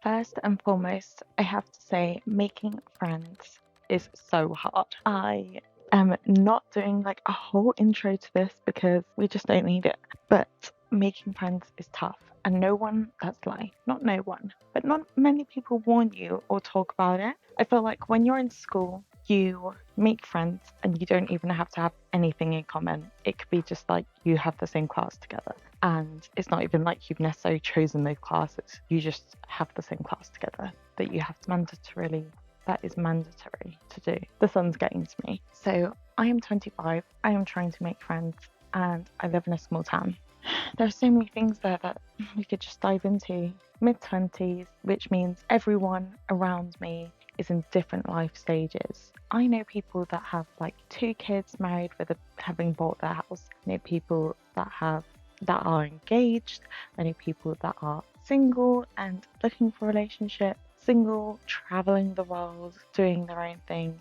First and foremost, I have to say, making friends is so hard. I am not doing like a whole intro to this because we just don't need it. But making friends is tough, and that's lie, not no one, but not many people warn you or talk about it. I feel like when you're in school, you make friends and you don't even have to have anything in common. It could be just like you have the same class together. And it's not even like you've necessarily chosen those classes. You just have the same class together that is mandatory to do. The sun's getting to me. So I am 25. I am trying to make friends and I live in a small town. There are so many things there that we could just dive into. Mid-20s, which means everyone around me is in different life stages. I know people that have like 2 kids married with having bought their house. I know people that are engaged. I know people that are single and looking for a relationship, single, traveling the world, doing their own thing,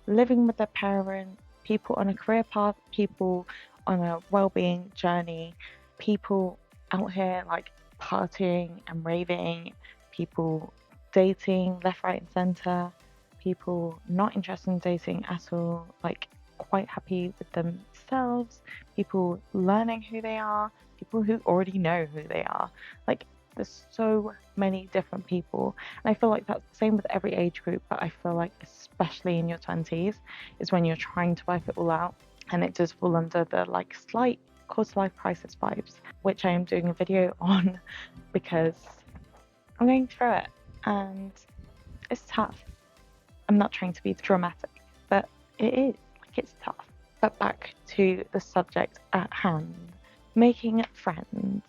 living with their parents, people on a career path, people on a well-being journey, people out here like partying and raving, people dating left, right, and center, people not interested in dating at all, like quite happy with themselves, people learning who they are, people who already know who they are. Like, there's so many different people. And I feel like that's the same with every age group, but I feel like especially in your 20s is when you're trying to work it all out, and it does fall under the like slight quarter life crisis vibes, which I am doing a video on because I'm going through it and it's tough. I'm not trying to be dramatic, but it is. Like, it's tough. But back to the subject at hand, making friends.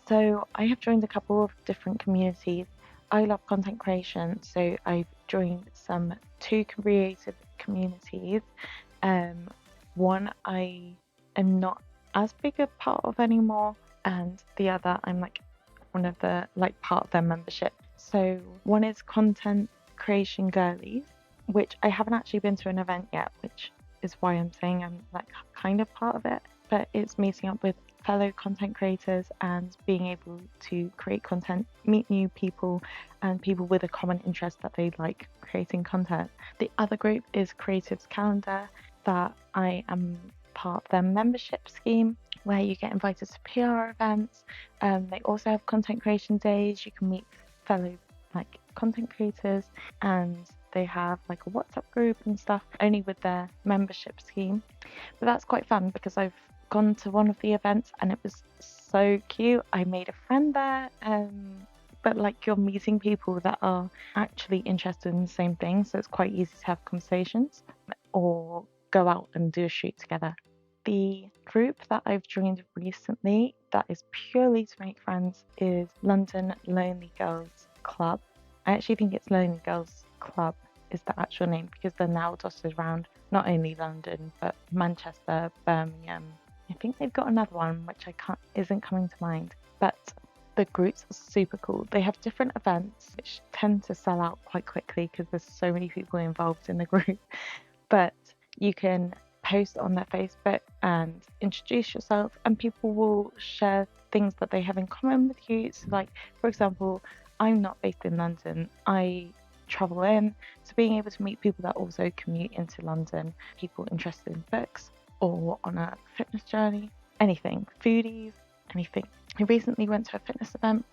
So I have joined a couple of different communities. I love content creation, so I've joined two creative communities. One I am not as big a part of anymore, and the other I'm like one of the like part of their membership. So one is Content Creation Girlies, which I haven't actually been to an event yet, which is why I'm saying I'm like kind of part of it. But it's meeting up with fellow content creators and being able to create content, meet new people, and people with a common interest that they like creating content. The other group is Creatives Calendar, that I am part of their membership scheme, where you get invited to PR events. They also have content creation days. You can meet fellow like content creators, and they have like a WhatsApp group and stuff, only with their membership scheme. But that's quite fun because I've gone to one of the events and it was so cute. I made a friend there. But like, you're meeting people that are actually interested in the same thing, so it's quite easy to have conversations or go out and do a shoot together. The group that I've joined recently that is purely to make friends is London Lonely Girls Club. I actually think it's Lonely Girls Club is the actual name, because they're now dotted around not only London but Manchester, Birmingham. I think they've got another one which isn't coming to mind. But the groups are super cool. They have different events which tend to sell out quite quickly because there's so many people involved in the group. But you can post on their Facebook and introduce yourself, and people will share things that they have in common with you. So like, for example, I'm not based in London. I travel in, so being able to meet people that also commute into London, people interested in books or on a fitness journey, anything, foodies, anything. I recently went to a fitness event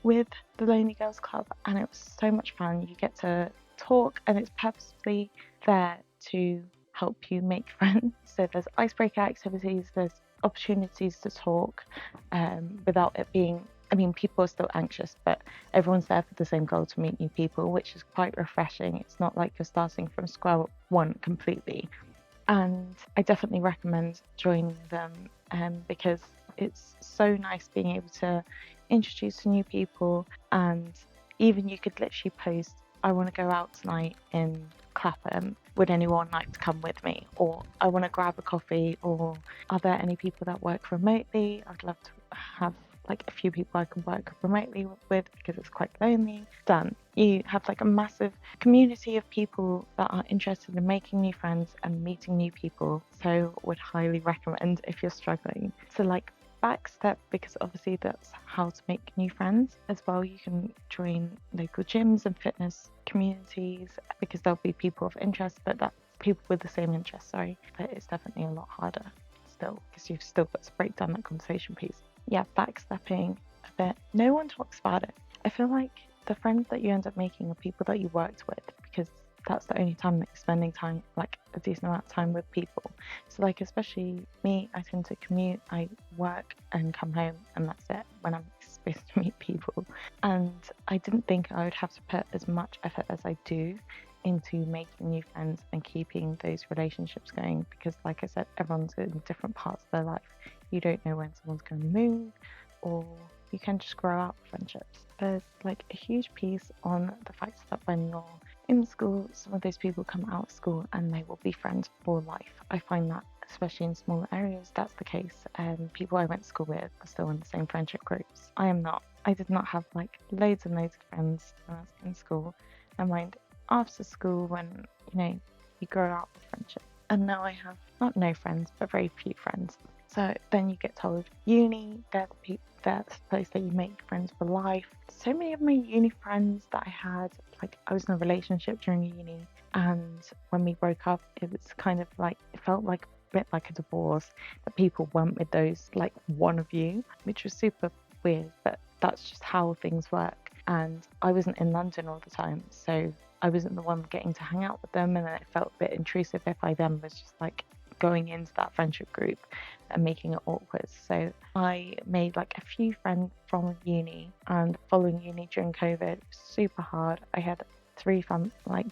with the Lonely Girls Club, and it was so much fun. You get to talk, and it's purposely there to help you make friends. So there's icebreaker activities, there's opportunities to talk without it being, I mean, people are still anxious, but everyone's there for the same goal, to meet new people, which is quite refreshing. It's not like you're starting from square one completely. And I definitely recommend joining them because it's so nice being able to introduce new people. And even you could literally post, I want to go out tonight in Clapham, would anyone like to come with me? Or I want to grab a coffee, or are there any people that work remotely? I'd love to have like a few people I can work remotely with because it's quite lonely. Done. You have like a massive community of people that are interested in making new friends and meeting new people. So would highly recommend if you're struggling. So like, backstep because obviously that's how to make new friends as well. You can join local gyms and fitness communities because there'll be people of interest, but that's people with the same interest, sorry. But it's definitely a lot harder still because you've still got to break down that conversation piece. Yeah, backstepping a bit. No one talks about it. I feel like the friends that you end up making are people that you worked with because that's the only time that you're spending time, like a decent amount of time with people. So like especially me, I tend to commute, I work and come home and that's it when I'm supposed to meet people. And I didn't think I would have to put as much effort as I do into making new friends and keeping those relationships going because like I said, everyone's in different parts of their life. You don't know when someone's going to move or you can just grow out friendships. There's like a huge piece on the fact that when you're in school, some of those people come out of school and they will be friends for life. I find that especially in smaller areas, that's the case. People I went to school with are still in the same friendship groups. I am not. I did not have like loads and loads of friends when I was in school. I mind after school when, you grow out with friendship. And now I have not no friends, but very few friends. So then you get told uni, that's the place that you make friends for life. So many of my uni friends that I had, like I was in a relationship during uni, and when we broke up, it was kind of like it felt like a bit like a divorce. That people went with those like one of you, which was super weird, but that's just how things work. And I wasn't in London all the time, so I wasn't the one getting to hang out with them, and then it felt a bit intrusive if I then was just like going into that friendship group and making it awkward. So I made like a few friends from uni, and following uni during COVID was super hard. I had three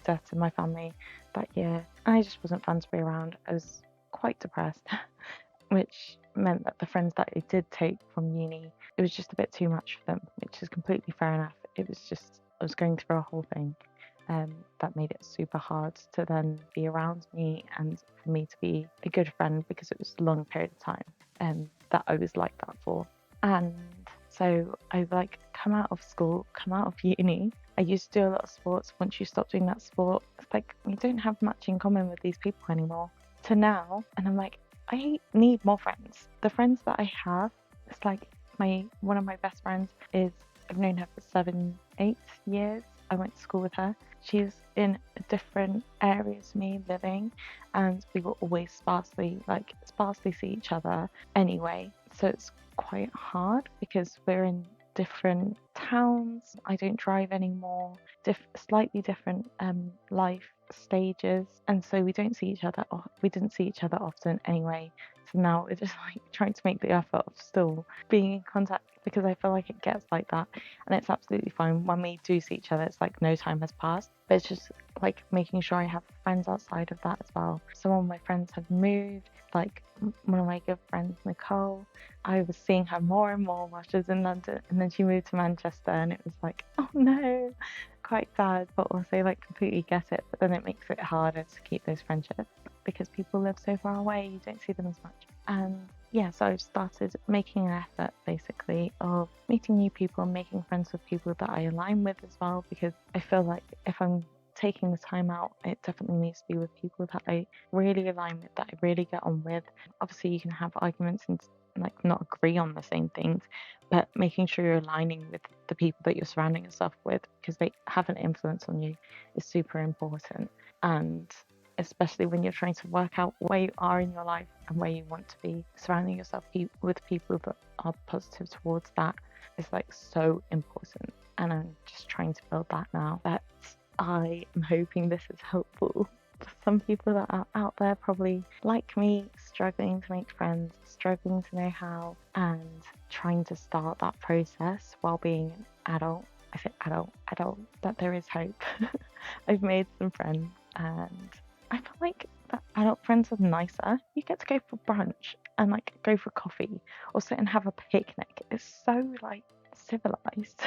deaths in my family that year, and I just wasn't fun to be around. I was quite depressed, which meant that the friends that I did take from uni, it was just a bit too much for them, which is completely fair enough. It was just I was going through a whole thing. That made it super hard to then be around me and for me to be a good friend because it was a long period of time that I was like that for. And so I like come out of school, come out of uni. I used to do a lot of sports. Once you stop doing that sport, it's like you don't have much in common with these people anymore. To now, and I'm like, I need more friends. The friends that I have, it's like one of my best friends is I've known her for 7, 8 years. I went to school with her. She's in a different area to me living, and we will always sparsely see each other anyway. So it's quite hard because we're in different towns. I don't drive anymore. Slightly different life stages, and so we don't see each other. We didn't see each other often anyway. So now we're just like trying to make the effort of still being in contact because I feel like it gets like that, and it's absolutely fine when we do see each other. It's like no time has passed, but it's just like making sure I have friends outside of that as well. Some of my friends have moved, like one of my good friends, Nicole. I was seeing her more and more while she was in London, and then she moved to Manchester, and it was like, oh no, quite sad, but also like completely get it. But then it makes it harder to keep those friendships because people live so far away, you don't see them as much. And yeah, so I've started making an effort basically of meeting new people and making friends with people that I align with as well, because I feel like if I'm taking the time out, it definitely needs to be with people that I really align with, that I really get on with. Obviously, you can have arguments and like not agree on the same things, but making sure you're aligning with the people that you're surrounding yourself with because they have an influence on you is super important. And especially when you're trying to work out where you are in your life and where you want to be, surrounding yourself with people that are positive towards that is like so important. And I'm just trying to build that now. But I am hoping this is helpful for some people that are out there, probably like me, struggling to make friends, struggling to know how, and trying to start that process while being an adult. I say adult, that there is hope. I've made some friends, and I feel like that adult friends are nicer. You get to go for brunch and like go for coffee or sit and have a picnic. It's so like civilized.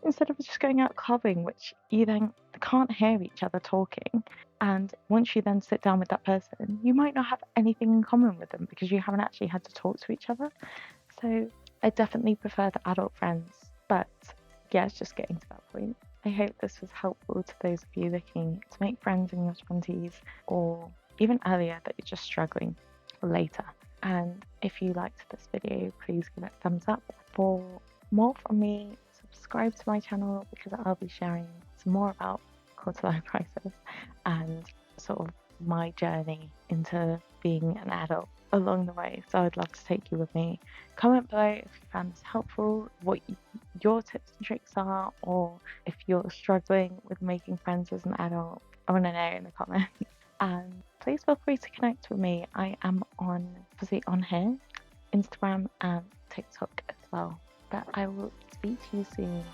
Instead of just going out clubbing, which you then can't hear each other talking. And once you then sit down with that person, you might not have anything in common with them because you haven't actually had to talk to each other. So I definitely prefer the adult friends. But yeah, it's just getting to that point. I hope this was helpful to those of you looking to make friends in your 20s or even earlier that you're just struggling later. And If you liked this video, please give it a thumbs up. For more from me, subscribe to my channel because I'll be sharing some more about quarter life crisis and sort of my journey into being an adult along the way. So I'd love to take you with me. Comment below if you found this helpful, what your tips and tricks are, or if you're struggling with making friends as an adult. I want to know in the comments. And please feel free to connect with me. I am obviously on here, Instagram and TikTok as well. But I will speak to you soon.